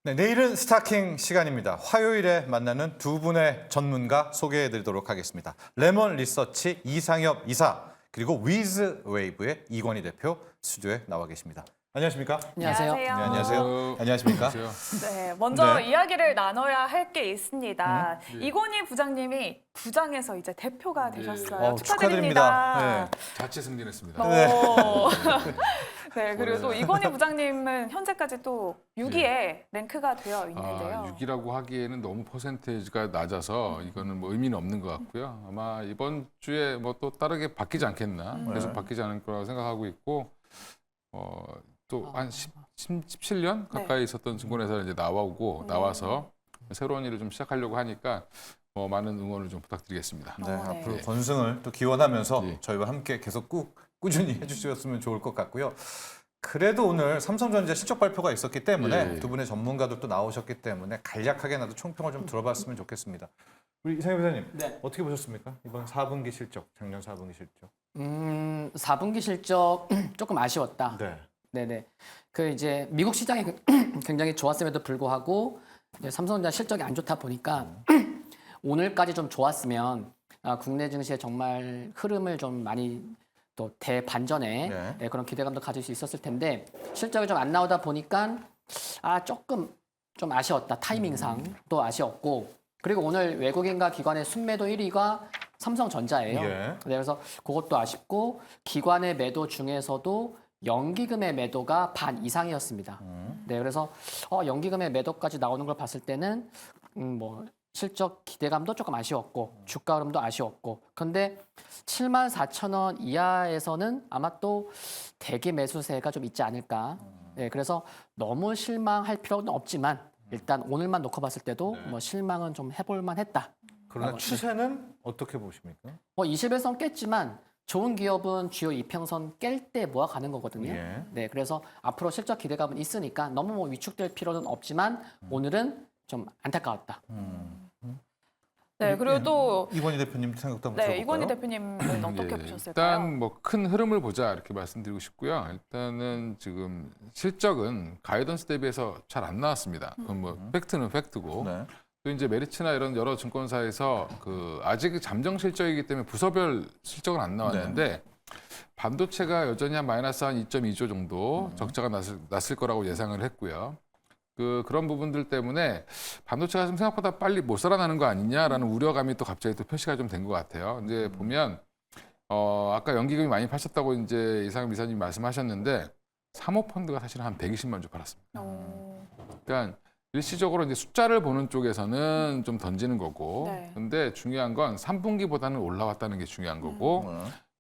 네, 내일은 스타킹 시간입니다. 화요일에 만나는 두 분의 전문가 소개해드리도록 하겠습니다. 레몬 리서치 이상엽 이사, 그리고 위즈 웨이브의 이건희 대표 스튜디오에 나와 계십니다. 안녕하십니까? 안녕하세요. 네, 안녕하세요. 안녕하십니까? 네, 먼저 네. 이야기를 나눠야 할 게 있습니다. 네. 이건희 부장님이 부장에서 이제 대표가 되셨어요. 축하드립니다. 축하드립니다. 자체 승진했습니다. 오. 네, 그리고 또 이건희 부장님은 현재까지 또 6위에 랭크가 되어 있는데요. 6이라고 하기에는 너무 퍼센테이지가 낮아서 이거는 뭐 의미는 없는 것 같고요. 아마 이번 주에 뭐 또 다르게 바뀌지 않겠나. 계속 바뀌지 않을 거라고 생각하고 있고 또 한 17년 가까이 있었던 증권회사를 이제 나와서 새로운 일을 좀 시작하려고 하니까 많은 응원을 좀 부탁드리겠습니다. 네, 네. 앞으로 건승을 또 기원하면서 네. 저희와 함께 계속 꾸준히 해주셨으면 좋을 것 같고요. 그래도 오늘 삼성전자 실적 발표가 있었기 때문에 예. 두 분의 전문가들도 나오셨기 때문에 간략하게 나도 총평을 좀 들어봤으면 좋겠습니다. 우리 이상엽 회장님, 네. 어떻게 보셨습니까? 이번 4분기 실적, 작년 4분기 실적. 4분기 실적 조금 아쉬웠다. 네. 네네. 그 이제 미국 시장이 굉장히 좋았음에도 불구하고 이제 삼성전자 실적이 안 좋다 보니까 오늘까지 좀 좋았으면 국내 증시의 정말 흐름을 좀 많이 또 대반전의 네. 네, 그런 기대감도 가질 수 있었을 텐데 실적이 좀 안 나오다 보니까 조금 좀 아쉬웠다. 타이밍상 또 아쉬웠고 그리고 오늘 외국인과 기관의 순매도 1위가 삼성전자예요. 예. 네, 그래서 그것도 아쉽고 기관의 매도 중에서도 연기금의 매도가 반 이상이었습니다. 네, 그래서 연기금의 매도까지 나오는 걸 봤을 때는 뭐 실적 기대감도 조금 아쉬웠고 주가 흐름도 아쉬웠고 근데 74,000원 이하에서는 아마 또 대기 매수세가 좀 있지 않을까. 네, 그래서 너무 실망할 필요는 없지만 일단 오늘만 놓고 봤을 때도 뭐 실망은 좀 해볼 만했다. 그러나 추세는 어떻게 보십니까? 21선 깼지만 좋은 기업은 주요 이평선 깰 때 모아가는 거거든요. 예. 네, 그래서 앞으로 실적 기대감은 있으니까 너무 뭐 위축될 필요는 없지만 오늘은 좀 안타까웠다. 네, 그리고 또 이건희 대표님 생각도 한번 네, 이건희 들어볼까요? 대표님은 어떻게 예, 보셨을까요? 일단 뭐 큰 흐름을 보자 이렇게 말씀드리고 싶고요. 일단은 지금 실적은 가이던스 대비해서 잘 안 나왔습니다. 그건 뭐 팩트는 팩트고 네. 또 이제 메리츠나 이런 여러 증권사에서 아직 잠정 실적이기 때문에 부서별 실적은 안 나왔는데 반도체가 여전히 한 마이너스 한 2.2조 정도 적자가 났을 거라고 예상을 했고요. 그런 부분들 때문에 반도체가 좀 생각보다 빨리 못 살아나는 거 아니냐라는 우려감이 또 갑자기 또 표시가 좀 된 것 같아요. 이제 보면 아까 연기금이 많이 파셨다고 이제 이상엽 이사님 말씀하셨는데 사모펀드가 사실은 한 120만 주 팔았습니다. 그러니까 일시적으로 이제 숫자를 보는 쪽에서는 좀 던지는 거고, 네. 근데 중요한 건 3분기보다는 올라왔다는 게 중요한 거고,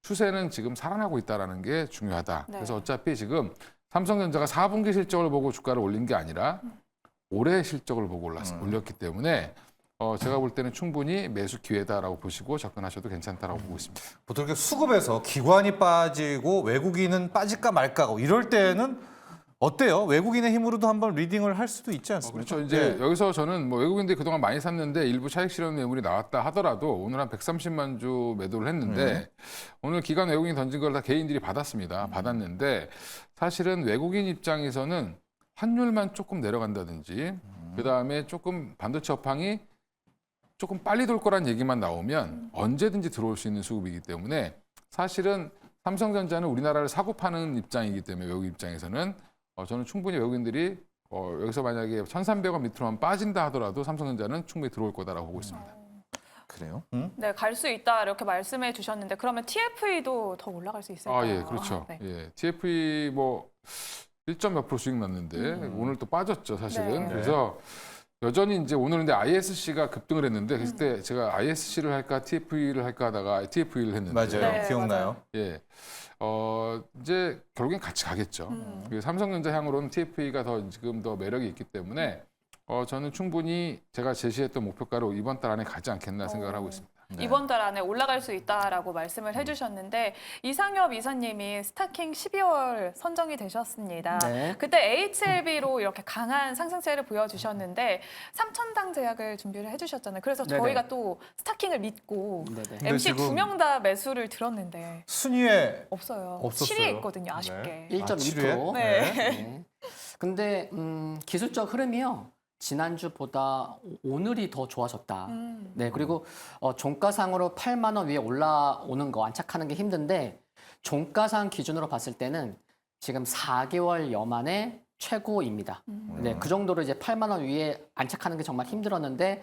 추세는 지금 살아나고 있다는 게 중요하다. 네. 그래서 어차피 지금 삼성전자가 4분기 실적을 보고 주가를 올린 게 아니라 올해 실적을 보고 올렸기 때문에 제가 볼 때는 충분히 매수 기회다라고 보시고 접근하셔도 괜찮다라고 보고 있습니다. 보통 이렇게 수급에서 기관이 빠지고 외국인은 빠질까 말까 하고 이럴 때는 어때요? 외국인의 힘으로도 한번 리딩을 할 수도 있지 않습니까? 그렇죠. 이제 네. 여기서 저는 뭐 외국인들이 그동안 많이 샀는데 일부 차익 실현 매물이 나왔다 하더라도 오늘 한 130만 주 매도를 했는데 오늘 기관 외국인이 던진 걸 다 개인들이 받았습니다. 받았는데 사실은 외국인 입장에서는 환율만 조금 내려간다든지 그다음에 조금 반도체 업황이 조금 빨리 돌 거란 얘기만 나오면 언제든지 들어올 수 있는 수급이기 때문에 사실은 삼성전자는 우리나라를 사고 파는 입장이기 때문에 외국 입장에서는 저는 충분히 외국인들이 여기서 만약에 1,300원 밑으로만 빠진다 하더라도 삼성전자는 충분히 들어올 거다라고 보고 있습니다. 그래요? 네, 갈 수 있다 이렇게 말씀해 주셨는데 그러면 TFE도 더 올라갈 수 있을까요? 예, 그렇죠. 네. 예, TFE 뭐 1점 몇 프로 수익 났는데 오늘 또 빠졌죠, 사실은. 네. 그래서 여전히 이제 오늘 근데 ISC가 급등을 했는데 그때 제가 ISC를 할까 TFE를 할까 하다가 TFE를 했는데 맞아요. 네, 기억나요? 예. 이제 결국엔 같이 가겠죠. 그 삼성전자 향으로는 TFE가 지금 더 매력이 있기 때문에 저는 충분히 제가 제시했던 목표가로 이번 달 안에 가지 않겠나 생각을 하고 있습니다. 네. 이번 달 안에 올라갈 수 있다라고 말씀을 해주셨는데 이상엽 이사님이 스타킹 12월 선정이 되셨습니다. 네. 그때 HLB로 이렇게 강한 상승세를 보여주셨는데 3,000당 제약을 준비를 해주셨잖아요. 그래서 네네. 저희가 또 스타킹을 믿고 네네. 근데 MC 지금 2명 다 매수를 들었는데 순위에 없어요. 없었어요. 7위에 있거든요. 아쉽게. 1.2%. 네. 네. 근데 기술적 흐름이요. 지난주보다 오늘이 더 좋아졌다. 네, 그리고 종가상으로 8만 원 위에 올라오는 거 안착하는 게 힘든데 종가상 기준으로 봤을 때는 지금 4개월여 만에 최고입니다. 네, 그 정도로 이제 8만 원 위에 안착하는 게 정말 힘들었는데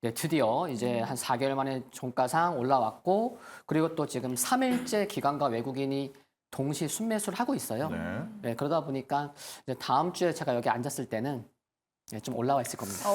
네, 드디어 이제 한 4개월 만에 종가상 올라왔고 그리고 또 지금 3일째 기관과 외국인이 동시 순매수를 하고 있어요. 네. 네, 그러다 보니까 이제 다음 주에 제가 여기 앉았을 때는 네, 좀 올라와 있을 겁니다.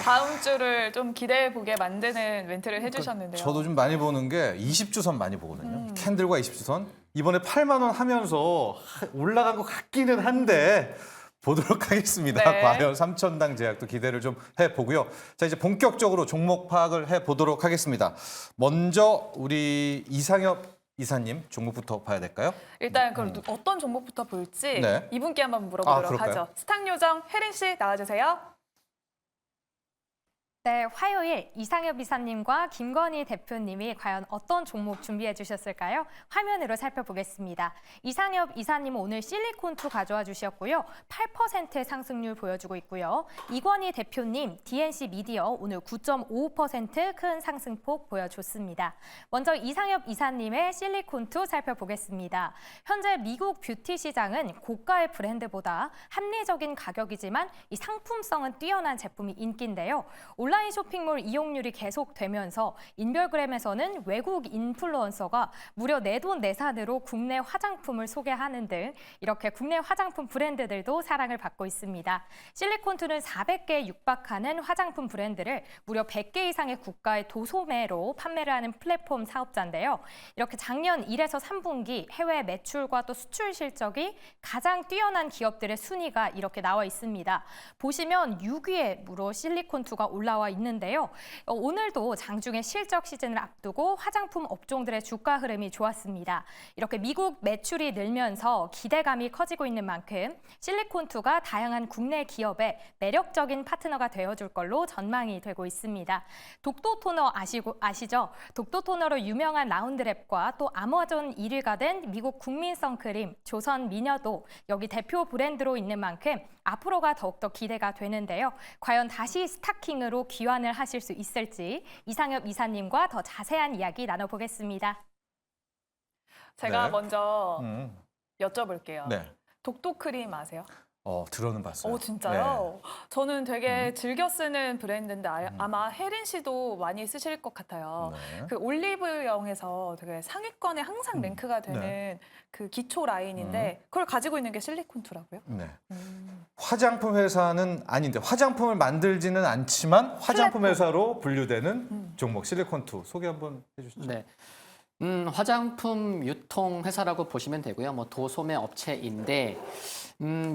다음 주를 좀 기대해 보게 만드는 멘트를 해주셨는데요. 저도 좀 많이 보는 게 20주선 많이 보거든요. 캔들과 20주선. 이번에 8만 원 하면서 올라간 것 같기는 한데 보도록 하겠습니다. 네. 과연 3천당 제약도 기대를 좀 해보고요. 자, 이제 본격적으로 종목 파악을 해보도록 하겠습니다. 먼저 우리 이상엽 이사님 종목부터 봐야 될까요? 일단 그럼 어떤 종목부터 볼지 네. 이분께 한번 물어보도록 그럴까요? 하죠. 스탁요정 혜린 씨 나와주세요. 네, 화요일 이상엽 이사님과 김건희 대표님이 과연 어떤 종목 준비해 주셨을까요? 화면으로 살펴보겠습니다. 이상엽 이사님은 오늘 실리콘2 가져와 주셨고요. 8%의 상승률 보여주고 있고요. 이건희 대표님 DNC 미디어 오늘 9.55% 큰 상승폭 보여줬습니다. 먼저 이상엽 이사님의 실리콘2 살펴보겠습니다. 현재 미국 뷰티 시장은 고가의 브랜드보다 합리적인 가격이지만 이 상품성은 뛰어난 제품이 인기인데요. 온라인 쇼핑몰 이용률이 계속되면서 인별그램에서는 외국 인플루언서가 무려 내돈내산으로 국내 화장품을 소개하는 등 이렇게 국내 화장품 브랜드들도 사랑을 받고 있습니다. 실리콘2는 400개에 육박하는 화장품 브랜드를 무려 100개 이상의 국가의 도소매로 판매를 하는 플랫폼 사업자인데요. 이렇게 작년 1에서 3분기 해외 매출과 또 수출 실적이 가장 뛰어난 기업들의 순위가 이렇게 나와 있습니다. 보시면 6위에 무려 실리콘2가 올라와 있는데요. 오늘도 장중에 실적 시즌을 앞두고 화장품 업종들의 주가 흐름이 좋았습니다. 이렇게 미국 매출이 늘면서 기대감이 커지고 있는 만큼 실리콘2가 다양한 국내 기업의 매력적인 파트너가 되어줄 걸로 전망이 되고 있습니다. 독도 토너 아시죠? 독도 토너로 유명한 라운드랩과 또 아마존 1위가 된 미국 국민 선크림, 조선 미녀도 여기 대표 브랜드로 있는 만큼 앞으로가 더욱더 기대가 되는데요. 과연 다시 스타킹으로 귀환을 하실 수 있을지 이상엽 이사님과 더 자세한 이야기 나눠보겠습니다. 제가 네. 먼저 음. 여쭤볼게요. 네. 독도 크림 아세요? 들어는 봤어요. 오, 진짜요? 저는 되게 음. 즐겨 쓰는 브랜드인데 아마 혜린 씨도 많이 쓰실 것 같아요. 네. 그 올리브영에서 되게 상위권에 항상 랭크가 되는 네. 그 기초 라인인데 그걸 가지고 있는 게 실리콘2라고요? 네. 화장품 회사는 아닌데 화장품을 만들지는 않지만 화장품 회사로 분류되는 종목 실리콘2 소개 한번 해주시죠. 네. 화장품 유통 회사라고 보시면 되고요. 뭐 도소매 업체인데,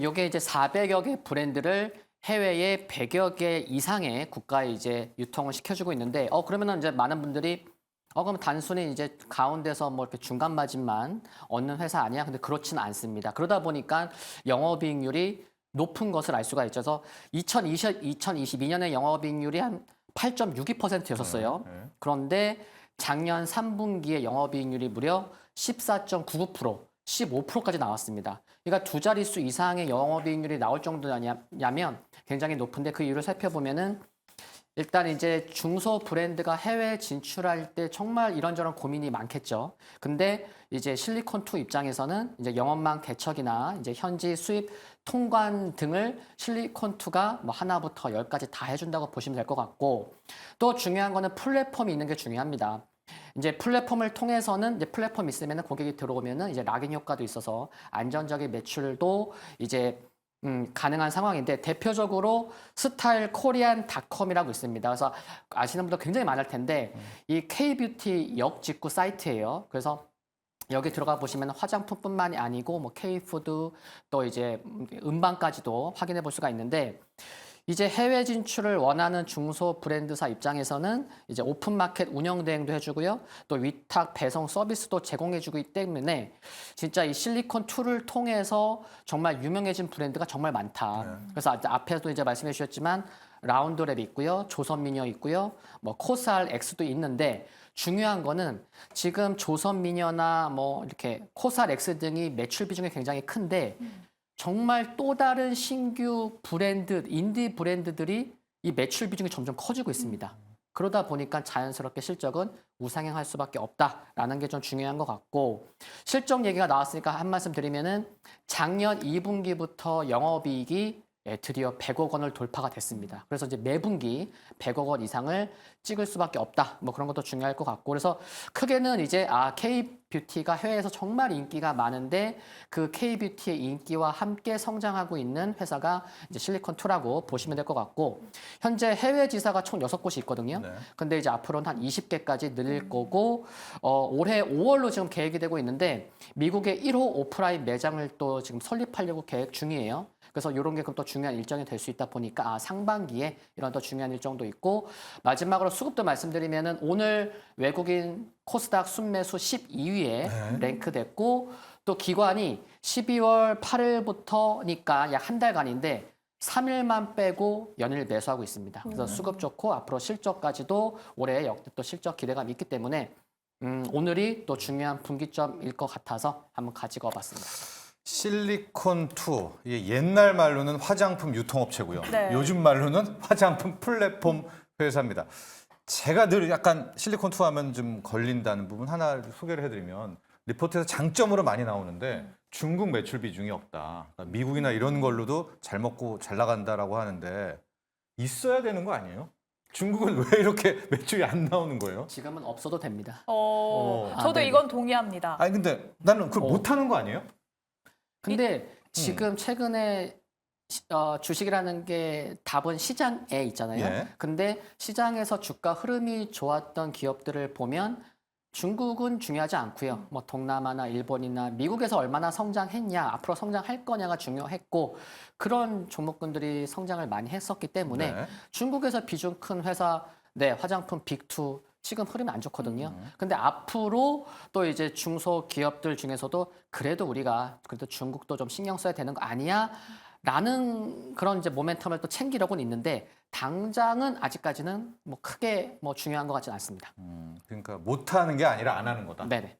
요게 이제 400여 개 브랜드를 해외에 100여 개 이상의 국가에 이제 유통을 시켜주고 있는데, 그러면은 이제 많은 분들이 그럼 단순히 이제 가운데서 뭐 이렇게 중간 마진만 얻는 회사 아니야? 근데 그렇지는 않습니다. 그러다 보니까 영업이익률이 높은 것을 알 수가 있죠. 그래서 2022년에 영업이익률이 한 8.62%였었어요. 네. 그런데 작년 3분기에 영업이익률이 무려 14.99%, 15%까지 나왔습니다. 그러니까 두 자릿수 이상의 영업이익률이 나올 정도냐면 굉장히 높은데 그 이유를 살펴보면은 일단 이제 중소 브랜드가 해외 진출할 때 정말 이런저런 고민이 많겠죠. 근데 이제 실리콘2 입장에서는 이제 영업망 개척이나 이제 현지 수입 통관 등을 실리콘2가 뭐 하나부터 10까지 다 해준다고 보시면 될 것 같고 또 중요한 거는 플랫폼이 있는 게 중요합니다. 이제 플랫폼을 통해서는 이제 플랫폼 있으면은 고객이 들어오면은 이제 락인 효과도 있어서 안정적인 매출도 이제 가능한 상황인데 대표적으로 스타일 코리안닷컴이라고 있습니다. 그래서 아시는 분들 굉장히 많을 텐데 이 K뷰티 역직구 사이트예요. 그래서 여기 들어가 보시면 화장품뿐만이 아니고 뭐 K푸드 또 이제 음반까지도 확인해 볼 수가 있는데 이제 해외 진출을 원하는 중소 브랜드사 입장에서는 이제 오픈마켓 운영 대행도 해주고요. 또 위탁 배송 서비스도 제공해주기 때문에 진짜 이 실리콘2를 통해서 정말 유명해진 브랜드가 정말 많다. 그래서 앞에도 이제 말씀해 주셨지만 라운드랩 있고요. 조선미녀 있고요. 뭐 코스알 X도 있는데 중요한 거는 지금 조선미녀나 뭐 이렇게 코스알 X 등이 매출 비중이 굉장히 큰데 정말 또 다른 신규 브랜드, 인디 브랜드들이 이 매출 비중이 점점 커지고 있습니다. 그러다 보니까 자연스럽게 실적은 우상향할 수밖에 없다라는 게 좀 중요한 것 같고, 실적 얘기가 나왔으니까 한 말씀 드리면은 작년 2분기부터 영업이익이 드디어 100억 원을 돌파가 됐습니다. 그래서 이제 매분기 100억 원 이상을 찍을 수밖에 없다. 뭐 그런 것도 중요할 것 같고, 그래서 크게는 이제 K-뷰티가 해외에서 정말 인기가 많은데 그 K-뷰티의 인기와 함께 성장하고 있는 회사가 이제 실리콘2라고 보시면 될 것 같고, 현재 해외 지사가 총 6곳이 있거든요. 네. 근데 이제 앞으로는 한 20개까지 늘릴 거고, 올해 5월로 지금 계획이 되고 있는데 미국의 1호 오프라인 매장을 또 지금 설립하려고 계획 중이에요. 그래서 이런 게 그럼 또 중요한 일정이 될 수 있다 보니까 상반기에 이런 또 중요한 일정도 있고, 마지막으로 수급도 말씀드리면은 오늘 외국인 코스닥 순매수 12위에 랭크됐고, 또 기관이 12월 8일부터니까 약 한 달간인데 3일만 빼고 연일 매수하고 있습니다. 그래서 수급 좋고 앞으로 실적까지도 올해 역대 또 실적 기대감이 있기 때문에 오늘이 또 중요한 분기점일 것 같아서 한번 가지고 와봤습니다. 실리콘2, 이게 옛날 말로는 화장품 유통업체고요. 네. 요즘 말로는 화장품 플랫폼 회사입니다. 제가 늘 약간 실리콘2 하면 좀 걸린다는 부분 하나 소개를 해드리면, 리포트에서 장점으로 많이 나오는데 중국 매출 비중이 없다. 그러니까 미국이나 이런 걸로도 잘 먹고 잘 나간다라고 하는데 있어야 되는 거 아니에요? 중국은 왜 이렇게 매출이 안 나오는 거예요? 지금은 없어도 됩니다. 저도 네네. 이건 동의합니다. 아니 근데 나는 그걸 못하는 거 아니에요? 근데 지금 최근에 주식이라는 게 답은 시장에 있잖아요. 예. 근데 시장에서 주가 흐름이 좋았던 기업들을 보면 중국은 중요하지 않고요. 뭐 동남아나 일본이나 미국에서 얼마나 성장했냐, 앞으로 성장할 거냐가 중요했고, 그런 종목군들이 성장을 많이 했었기 때문에 네. 중국에서 비중 큰 회사, 네, 화장품 빅2 지금 흐름이 안 좋거든요. 근데 앞으로 또 이제 중소기업들 중에서도 그래도 우리가 그래도 중국도 좀 신경 써야 되는 거 아니야? 라는 그런 이제 모멘텀을 또 챙기려고는 있는데, 당장은 아직까지는 뭐 크게 뭐 중요한 것 같지는 않습니다. 그러니까 못하는 게 아니라 안 하는 거다. 네네.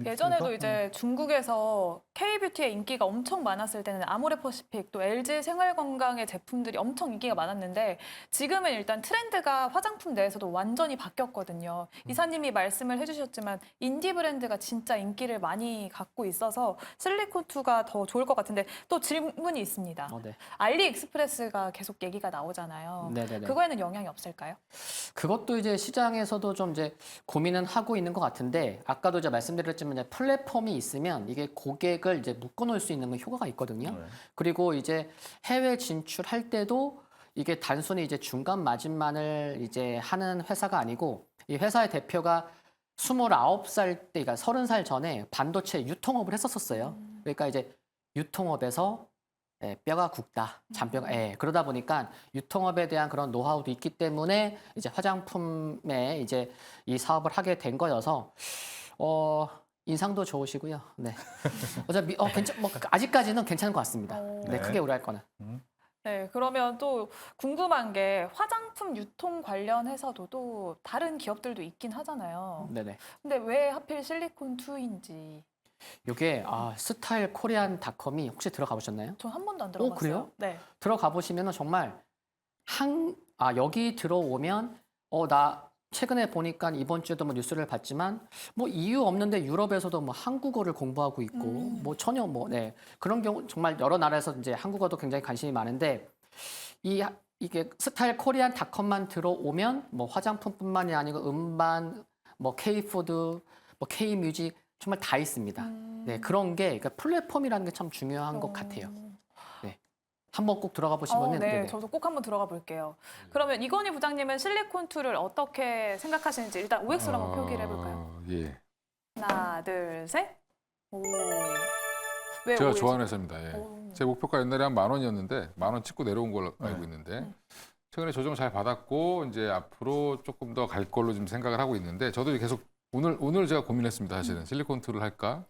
예전에도 이제 중국에서 K-뷰티의 인기가 엄청 많았을 때는 아모레퍼시픽 또 LG 생활건강의 제품들이 엄청 인기가 많았는데, 지금은 일단 트렌드가 화장품 내에서도 완전히 바뀌었거든요. 이사님이 말씀을 해주셨지만 인디 브랜드가 진짜 인기를 많이 갖고 있어서 실리콘2가 더 좋을 것 같은데, 또 질문이 있습니다. 네. 알리익스프레스가 계속 얘기가 나오잖아요. 네네네. 그거에는 영향이 없을까요? 그것도 이제 시장에서도 좀 이제 고민은 하고 있는 것 같은데, 아까도 이제 말씀드렸지만 이제 플랫폼이 있으면 이게 고객을 이제 묶어놓을 수 있는 건 효과가 있거든요. 네. 그리고 이제 해외 진출할 때도 이게 단순히 이제 중간 마진만을 이제 하는 회사가 아니고, 이 회사의 대표가 29살 때, 그러니까 30살 전에 반도체 유통업을 했었어요. 그러니까 이제 유통업에서 뼈가 굵다, 잔뼈가. 그러다 보니까 유통업에 대한 그런 노하우도 있기 때문에 이제 화장품에 이제 이 사업을 하게 된 거여서 인상도 좋으시고요. 네. 어차피 뭐 아직까지는 괜찮은 것 같습니다. 네. 네, 크게 우려할 거는. 네, 그러면 또 궁금한 게 화장품 유통 관련해서도 또 다른 기업들도 있긴 하잖아요. 네네. 근데 왜 하필 실리콘2인지 이게 스타일 코리안닷컴이 혹시 들어가 보셨나요? 전 한 번도 안 들어봤어요. 그래요? 네. 들어가 보시면은 정말 여기 들어오면 나 최근에 보니까 이번 주에도 뭐 뉴스를 봤지만 뭐 이유 없는데 유럽에서도 뭐 한국어를 공부하고 있고 뭐 전혀 그런 경우 정말 여러 나라에서 이제 한국어도 굉장히 관심이 많은데, 이게 스타일 코리안닷컴만 들어오면 뭐 화장품뿐만이 아니고 음반, 뭐 K푸드, 뭐 K뮤직 정말 다 있습니다. 네, 그런 게 그러니까 플랫폼이라는 게 참 중요한 것 같아요. 네, 한번 꼭 들어가 보시면은. 네, 네네. 저도 꼭 한번 들어가 볼게요. 그러면 이건희 부장님은 실리콘2를 어떻게 생각하시는지 일단 OX로 한번 표기를 해볼까요? 예. 하나, 둘, 셋. 오. 왜 제가 OX? 좋아하는 회사입니다. 예. 오. 제 목표가 옛날에 한 10,000원이었는데 10,000원 찍고 내려온 걸로 알고 있는데, 최근에 조정 잘 받았고 이제 앞으로 조금 더 갈 걸로 좀 생각을 하고 있는데, 저도 계속 오늘 제가 고민했습니다. 사실은 실리콘2를 할까,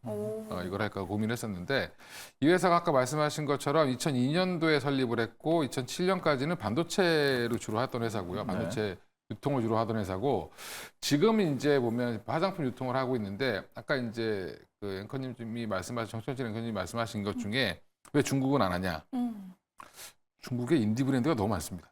이걸 할까 고민했었는데, 이 회사가 아까 말씀하신 것처럼 2002년도에 설립을 했고 2007년까지는 반도체로 주로 했던 회사고요. 반도체 유통을 주로 하던 회사고, 지금 이제 보면 화장품 유통을 하고 있는데, 아까 이제 그 앵커님이 말씀하신 정철진 앵커님이 말씀하신 것 중에 왜 중국은 안 하냐? 음. 중국에 인디 브랜드가 너무 많습니다.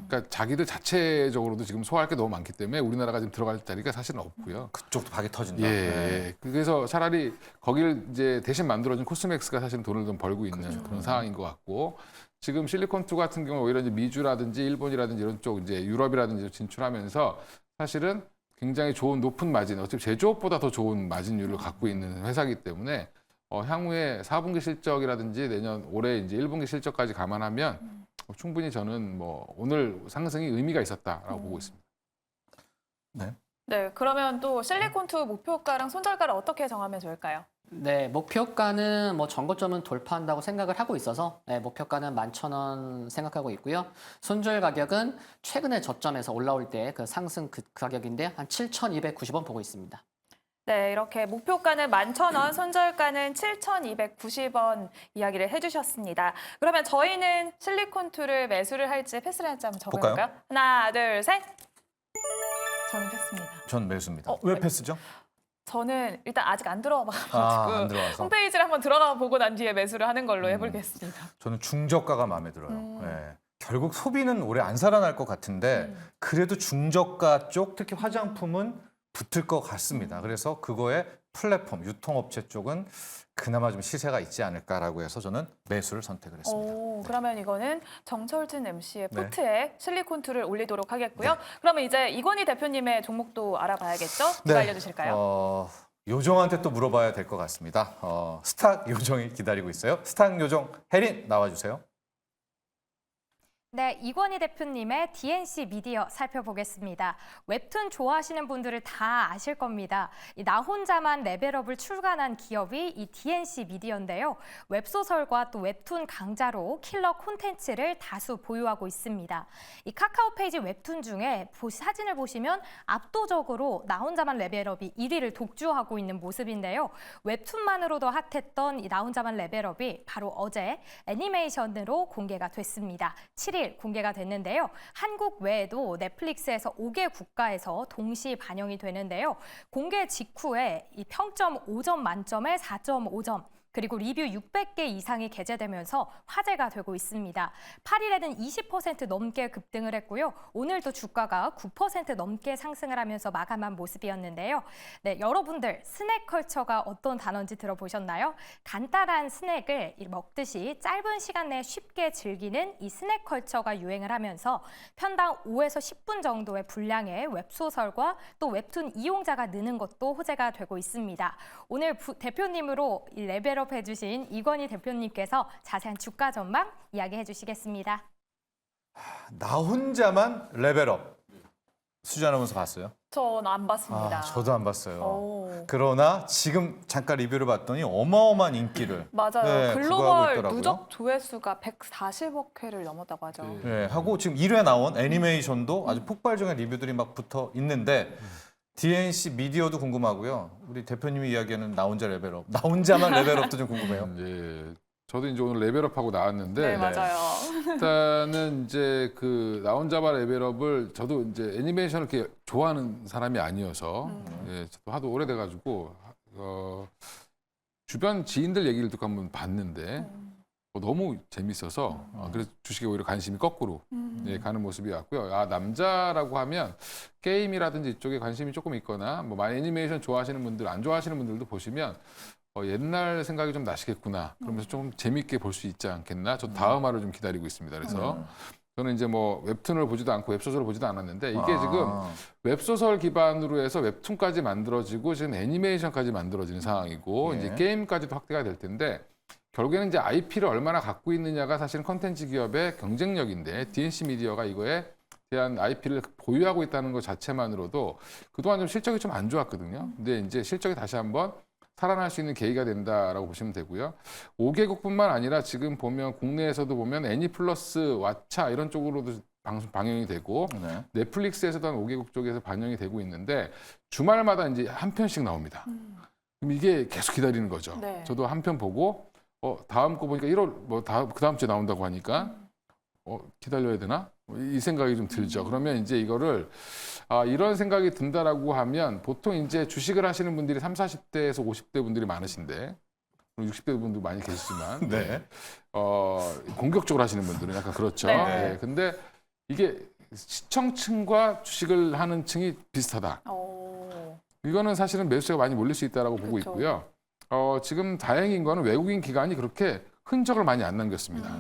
그러니까 자기들 자체적으로도 지금 소화할 게 너무 많기 때문에 우리나라가 지금 들어갈 자리가 사실은 없고요. 그쪽도 박이 터진다. 예, 네. 그래서 차라리 거길 이제 대신 만들어준 코스맥스가 사실은 돈을 좀 벌고 있는 그런 상황인 것 같고, 지금 실리콘2 같은 경우 오히려 이제 미주라든지 일본이라든지 이런 쪽 이제 유럽이라든지 진출하면서 사실은 굉장히 좋은 높은 마진, 어차피 제조업보다 더 좋은 마진율을 갖고 있는 회사이기 때문에 향후에 4분기 실적이라든지 내년 올해 이제 1분기 실적까지 감안하면 충분히 저는 뭐 오늘 상승이 의미가 있었다라고 보고 있습니다. 네, 그러면 또 실리콘2 목표가랑 손절가를 어떻게 정하면 좋을까요? 네, 목표가는 뭐 전고점은 돌파한다고 생각을 하고 있어서 네, 목표가는 11,000원 생각하고 있고요. 손절 가격은 최근에 저점에서 올라올 때 그 상승 그 가격인데 한 7,290원 보고 있습니다. 네, 이렇게 목표가는 11,000원, 손절가는 7,290원 이야기를 해주셨습니다. 그러면 저희는 실리콘2를 매수를 할지 패스를 할지 한번 적어볼까요? 하나, 둘, 셋. 저는 패스입니다. 전 매수입니다. 어, 왜 네. 패스죠? 저는 일단 아직 안 들어가가지고 안 들어와서. 홈페이지를 한번 들어가 보고 난 뒤에 매수를 하는 걸로 해보겠습니다. 저는 중저가가 마음에 들어요. 예. 결국 소비는 오래 안 살아날 것 같은데 그래도 중저가 쪽, 특히 화장품은 붙을 것 같습니다. 그래서 그거에 플랫폼, 유통업체 쪽은 그나마 좀 시세가 있지 않을까라고 해서 저는 매수를 선택을 했습니다. 오, 그러면 이거는 정철진 MC의 네. 포트에 실리콘2를 올리도록 하겠고요. 그러면 이제 이건희 대표님의 종목도 알아봐야겠죠? 누가 알려주실까요? 요정한테 또 물어봐야 될 것 같습니다. 스탁 요정이 기다리고 있어요. 스탁 요정 혜린 나와주세요. 네, 이건희 대표님의 DNC 미디어 살펴보겠습니다. 웹툰 좋아하시는 분들을 다 아실 겁니다. 나 혼자만 레벨업을 출간한 기업이 이 DNC 미디어인데요. 웹소설과 또 웹툰 강자로 킬러 콘텐츠를 다수 보유하고 있습니다. 이 카카오 페이지 웹툰 중에 사진을 보시면 압도적으로 나 혼자만 레벨업이 1위를 독주하고 있는 모습인데요. 웹툰만으로도 핫했던 이 나 혼자만 레벨업이 바로 어제 애니메이션으로 공개가 됐습니다. 7일 공개가 됐는데요. 한국 외에도 넷플릭스에서 5개 국가에서 동시 반영이 되는데요. 공개 직후에 이 평점 5점 만점에 4.5점, 그리고 리뷰 600개 이상이 게재되면서 화제가 되고 있습니다. 8일에는 20% 넘게 급등을 했고요. 오늘도 주가가 9% 넘게 상승을 하면서 마감한 모습이었는데요. 네, 여러분들 스낵 컬처가 어떤 단어인지 들어보셨나요? 간단한 스낵을 먹듯이 짧은 시간 내에 쉽게 즐기는 이 스낵 컬처가 유행을 하면서 편당 5에서 10분 정도의 분량의 웹소설과 또 웹툰 이용자가 느는 것도 호재가 되고 있습니다. 오늘 대표님으로 이 레벨업 해주신 이건희 대표님께서 자세한 주가 전망 이야기해 주시겠습니다. 나 혼자만 레벨업. 수지 아나운서 봤어요? 전 안 봤습니다. 저도 안 봤어요. 오. 그러나 지금 잠깐 리뷰를 봤더니 어마어마한 인기를 맞아요. 네, 부과하고 글로벌 있더라고요. 누적 조회수가 140억 회를 넘었다고 하죠. 네, 하고 지금 1회 나온 애니메이션도 아주 폭발적인 리뷰들이 막 붙어 있는데 DNC 미디어도 궁금하고요. 우리 대표님이 이야기하는 나 혼자 레벨업, 나 혼자만 레벨업도 좀 궁금해요. 예, 저도 이제 오늘 레벨업하고 나왔는데 네, 맞아요. 일단은 이제 그 나 혼자만 레벨업을 저도 이제 애니메이션을 이렇게 좋아하는 사람이 아니어서 예, 저도 하도 오래돼가지고 주변 지인들 얘기를 듣고 한번 봤는데 너무 재밌어서 그래서 주식에 오히려 관심이 거꾸로 예, 가는 모습이었고요. 남자라고 하면 게임이라든지 이쪽에 관심이 조금 있거나 뭐 많이 애니메이션 좋아하시는 분들, 안 좋아하시는 분들도 보시면 옛날 생각이 좀 나시겠구나. 그러면서 좀 재밌게 볼 수 있지 않겠나. 저 다음 화를 좀 기다리고 있습니다. 그래서 저는 이제 뭐 웹툰을 보지도 않고 웹소설을 보지도 않았는데 이게 지금 웹소설 기반으로 해서 웹툰까지 만들어지고 지금 애니메이션까지 만들어지는 상황이고 예. 이제 게임까지도 확대가 될 텐데 결국에는 이제 IP를 얼마나 갖고 있느냐가 사실은 컨텐츠 기업의 경쟁력인데 DNC 미디어가 이거에 대한 IP를 보유하고 있다는 것 자체만으로도 그동안 좀 실적이 좀 안 좋았거든요. 근데 이제 실적이 다시 한번 살아날 수 있는 계기가 된다라고 보시면 되고요. 5개국뿐만 아니라 지금 보면 국내에서도 보면 애니플러스, 왓챠 이런 쪽으로도 방영이 되고 네. 넷플릭스에서도 한 5개국 쪽에서 반영이 되고 있는데 주말마다 이제 한 편씩 나옵니다. 그럼 이게 계속 기다리는 거죠. 네. 저도 한 편 보고 다음 거 보니까 1월 그 다음 주에 나온다고 하니까 기다려야 되나? 이 생각이 좀 들죠. 그러면 이제 이거를 이런 생각이 든다라고 하면 보통 이제 주식을 하시는 분들이 30, 40대에서 50대 분들이 많으신데 물론 60대 분도 많이 계시지만 네. 공격적으로 하시는 분들은 약간 그렇죠. 네. 네. 근데 이게 시청층과 주식을 하는 층이 비슷하다. 이거는 사실은 매수세가 많이 몰릴 수 있다라고 보고 그렇죠. 있고요. 지금 다행인 거는 외국인 기관이 그렇게 흔적을 많이 안 남겼습니다.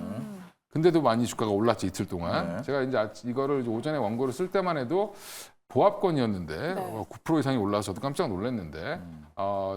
근데도 많이 주가가 올랐지 이틀 동안. 네. 제가 이제 이거를 오전에 원고를 쓸 때만 해도 보합권이었는데 네. 9% 이상이 올라서 저도 깜짝 놀랐는데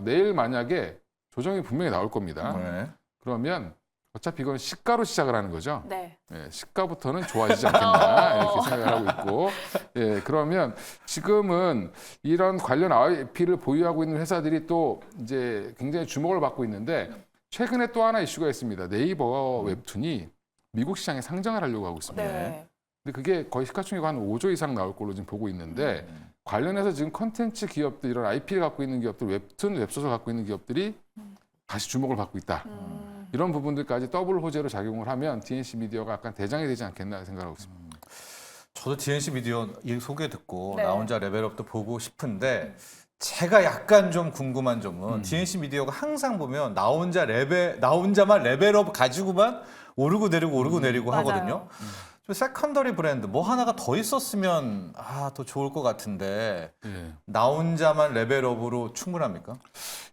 내일 만약에 조정이 분명히 나올 겁니다. 네. 그러면 어차피 이건 시가로 시작을 하는 거죠. 네. 예, 시가부터는 좋아지지 않겠나 이렇게 생각을 하고 있고, 예, 그러면 지금은 이런 관련 IP를 보유하고 있는 회사들이 또 이제 굉장히 주목을 받고 있는데 최근에 또 하나 이슈가 있습니다. 네이버 웹툰이 미국 시장에 상장을 하려고 하고 있습니다. 네. 근데 그게 거의 시가총액 한 5조 이상 나올 걸로 지금 보고 있는데 관련해서 지금 컨텐츠 기업들 이런 IP를 갖고 있는 기업들 웹툰, 웹소설 갖고 있는 기업들이 다시 주목을 받고 있다. 이런 부분들까지 더블 호재로 작용을 하면 DNC 미디어가 약간 대장이 되지 않겠나 생각하고 있습니다. 저도 DNC 미디어 이 소개 듣고 네. 나 혼자 레벨업도 보고 싶은데 제가 약간 좀 궁금한 점은 DNC 미디어가 항상 보면 나 혼자만 레벨업 가지고만 오르고 내리고 오르고 내리고 맞아요. 하거든요. 좀 세컨더리 브랜드 뭐 하나가 더 있었으면 더 좋을 것 같은데 예. 나 혼자만 레벨업으로 충분합니까?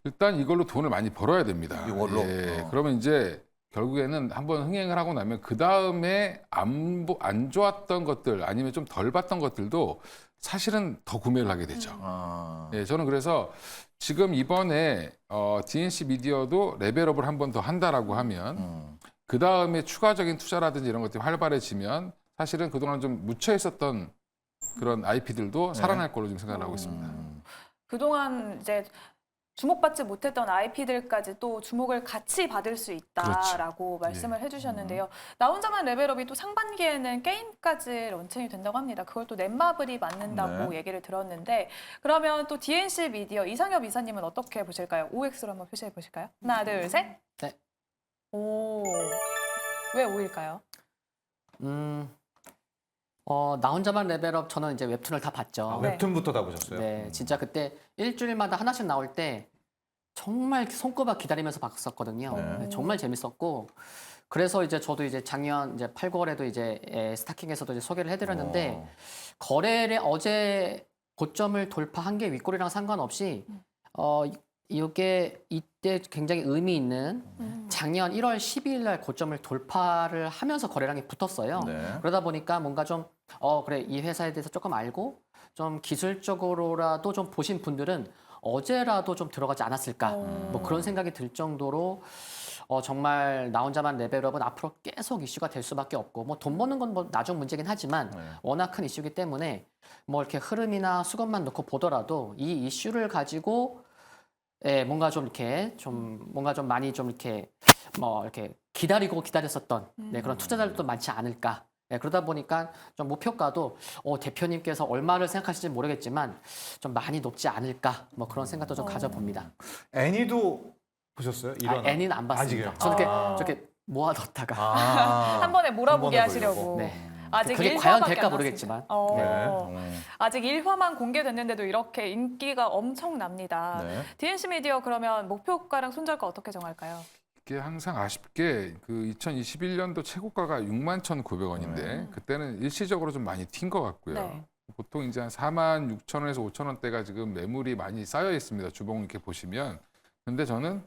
일단 이걸로 돈을 많이 벌어야 됩니다. 이걸로? 예, 그러면 이제 결국에는 한번 흥행을 하고 나면 그 다음에 안 좋았던 것들 아니면 좀 덜 봤던 것들도 사실은 더 구매를 하게 되죠. 예, 저는 그래서 지금 이번에 DNC 미디어도 레벨업을 한 번 더 한다라고 하면 그 다음에 추가적인 투자라든지 이런 것들이 활발해지면 사실은 그동안 좀 묻혀 있었던 그런 IP들도 살아날 걸로 지금 생각을 하고 있습니다. 그동안 이제 주목받지 못했던 IP들까지 또 주목을 같이 받을 수 있다라고 말씀을 해주셨는데요. 나 혼자만 레벨업이 또 상반기에는 게임까지 런칭이 된다고 합니다. 그걸 또 넷마블이 맡는다고 얘기를 들었는데 그러면 또 DNC 미디어 이상엽 이사님은 어떻게 보실까요? OX로 한번 표시해 보실까요? 하나, 둘, 셋. 네. 오, 왜 O일까요? 나 혼자만 레벨업 저는 이제 웹툰을 다 봤죠. 네. 웹툰부터 다 보셨어요? 네, 진짜 그때 일주일마다 하나씩 나올 때 정말 손꼽아 기다리면서 봤었거든요. 네. 네, 정말 재밌었고 그래서 이제 저도 이제 작년 이제 8, 9월에도 이제 스타킹에서도 이제 소개를 해드렸는데 거래를 어제 고점을 돌파한 게 윗골이랑 상관없이 이게 이때 굉장히 의미 있는 작년 1월 12일 날 고점을 돌파를 하면서 거래량이 붙었어요. 네. 그러다 보니까 뭔가 좀 그래 이 회사에 대해서 조금 알고 좀 기술적으로라도 좀 보신 분들은 어제라도 좀 들어가지 않았을까 뭐 그런 생각이 들 정도로 정말 나 혼자만 레벨업은 앞으로 계속 이슈가 될 수밖에 없고 뭐 돈 버는 건 뭐 나중 문제긴 하지만 워낙 큰 이슈이기 때문에 뭐 이렇게 흐름이나 수급만 놓고 보더라도 이 이슈를 가지고 뭔가 좀 이렇게 뭔가 좀 많이 좀 이렇게 뭐 이렇게 기다렸었던 그런 투자자들도 많지 않을까. 그러다 보니까 좀 목표가도 대표님께서 얼마를 생각하실지 모르겠지만 좀 많이 높지 않을까. 뭐 그런 생각도 좀 가져봅니다. 애니도 보셨어요? 애니는 안 봤습니다. 아직이요? 저는 이렇게 모아뒀다가 한 번에 몰아보게 한 번에 하시려고. 보려고. 네. 아직 그게 1화밖에 과연 안 될까 났습니다. 모르겠지만. 네. 아직 1화만 공개됐는데도 이렇게 인기가 엄청납니다. 네. DNC 미디어 그러면 목표가랑 손절가 어떻게 정할까요? 이게 항상 아쉽게 그 2021년도 최고가가 61,900원인데 그때는 일시적으로 좀 많이 튄 것 같고요. 네. 보통 이제 한 46,000원에서 5,000원대가 지금 매물이 많이 쌓여 있습니다. 주봉 이렇게 보시면. 근데 저는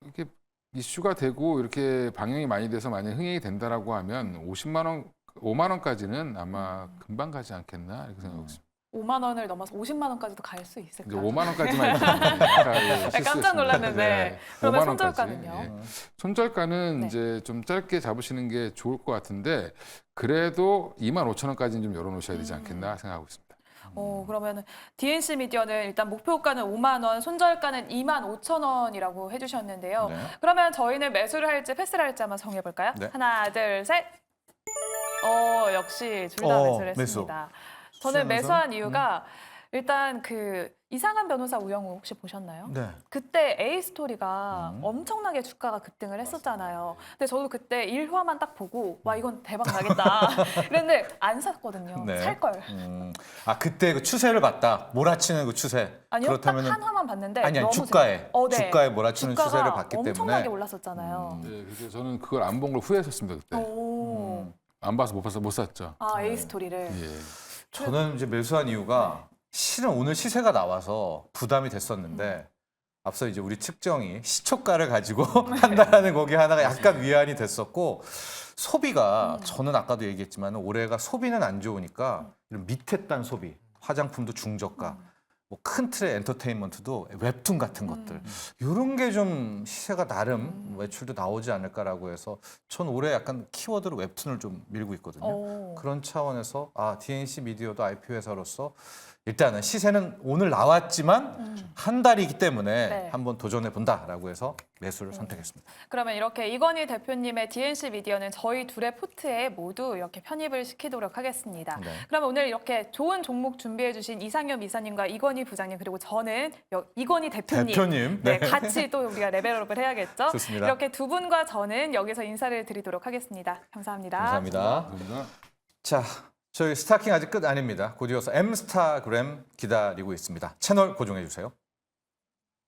이렇게 이슈가 되고 이렇게 방영이 많이 돼서 만약 흥행이 된다라고 하면 5만 원까지는 아마 금방 가지 않겠나 이렇게 생각하고 있습니다. 5만 원을 넘어서 50만 원까지도 갈 수 이제 있을까요? 5만 원까지만 있으면 깜짝 놀랐는데 그러면 5만 손절가는요? 원까지. 예. 손절가는 네. 이제 좀 짧게 잡으시는 게 좋을 것 같은데 그래도 2만 5천 원까지는 좀 열어놓으셔야 되지 않겠나 생각하고 있습니다. 그러면 DNC 미디어는 일단 목표가는 5만 원, 손절가는 2만 5천 원이라고 해주셨는데요. 네. 그러면 저희는 매수를 할지 패스를 할지 한번 정해볼까요? 네. 하나, 둘, 셋. 역시 둘 다 매수를 매수. 했습니다. 저는 수지 매수한 아나운서? 이유가 일단 그 이상한 변호사 우영우 혹시 보셨나요? 네. 그때 A스토리가 엄청나게 주가가 급등을 했었잖아요. 근데 저도 그때 1화만 딱 보고 와 이건 대박 나겠다. 그런데 안 샀거든요. 네. 살 걸. 아 그때 그 추세를 봤다. 몰아치는 그 추세. 아니요, 그렇다면은 딱 한 화만 봤는데 아니 너무 주가에 재밌- 네. 주가에 몰아치는 주가가 추세를 봤기 때문에 엄청나게 올랐었잖아요. 네, 그래서 저는 그걸 안 본 걸 후회했었습니다 그때. 오. 안 봐서 못 샀죠. 아 A스토리를. 예. 저는 이제 매수한 이유가 실은 오늘 시세가 나와서 부담이 됐었는데 앞서 이제 우리 측정이 시초가를 가지고 한다는 거기 하나가 약간 위안이 됐었고 소비가 저는 아까도 얘기했지만 올해가 소비는 안 좋으니까 이런 밑에 단 소비, 화장품도 중저가, 뭐 큰 틀의 엔터테인먼트도 웹툰 같은 것들 이런 게 좀 시세가 나름 매출도 나오지 않을까라고 해서 전 올해 약간 키워드로 웹툰을 좀 밀고 있거든요. 오. 그런 차원에서 DNC 미디어도 IP 회사로서 일단은 시세는 오늘 나왔지만 한 달이기 때문에 네. 한번 도전해 본다라고 해서 매수를 선택했습니다. 그러면 이렇게 이건희 대표님의 DNC 미디어는 저희 둘의 포트에 모두 이렇게 편입을 시키도록 하겠습니다. 네. 그러면 오늘 이렇게 좋은 종목 준비해 주신 이상엽 이사님과 이건희 부장님 그리고 저는 이건희 대표님, 네. 같이 또 우리가 레벨업을 해야겠죠. 좋습니다. 이렇게 두 분과 저는 여기서 인사를 드리도록 하겠습니다. 감사합니다. 감사합니다. 감사합니다. 자, 저희 스타킹 아직 끝 아닙니다. 곧 이어서 M스타그램 기다리고 있습니다. 채널 고정해 주세요.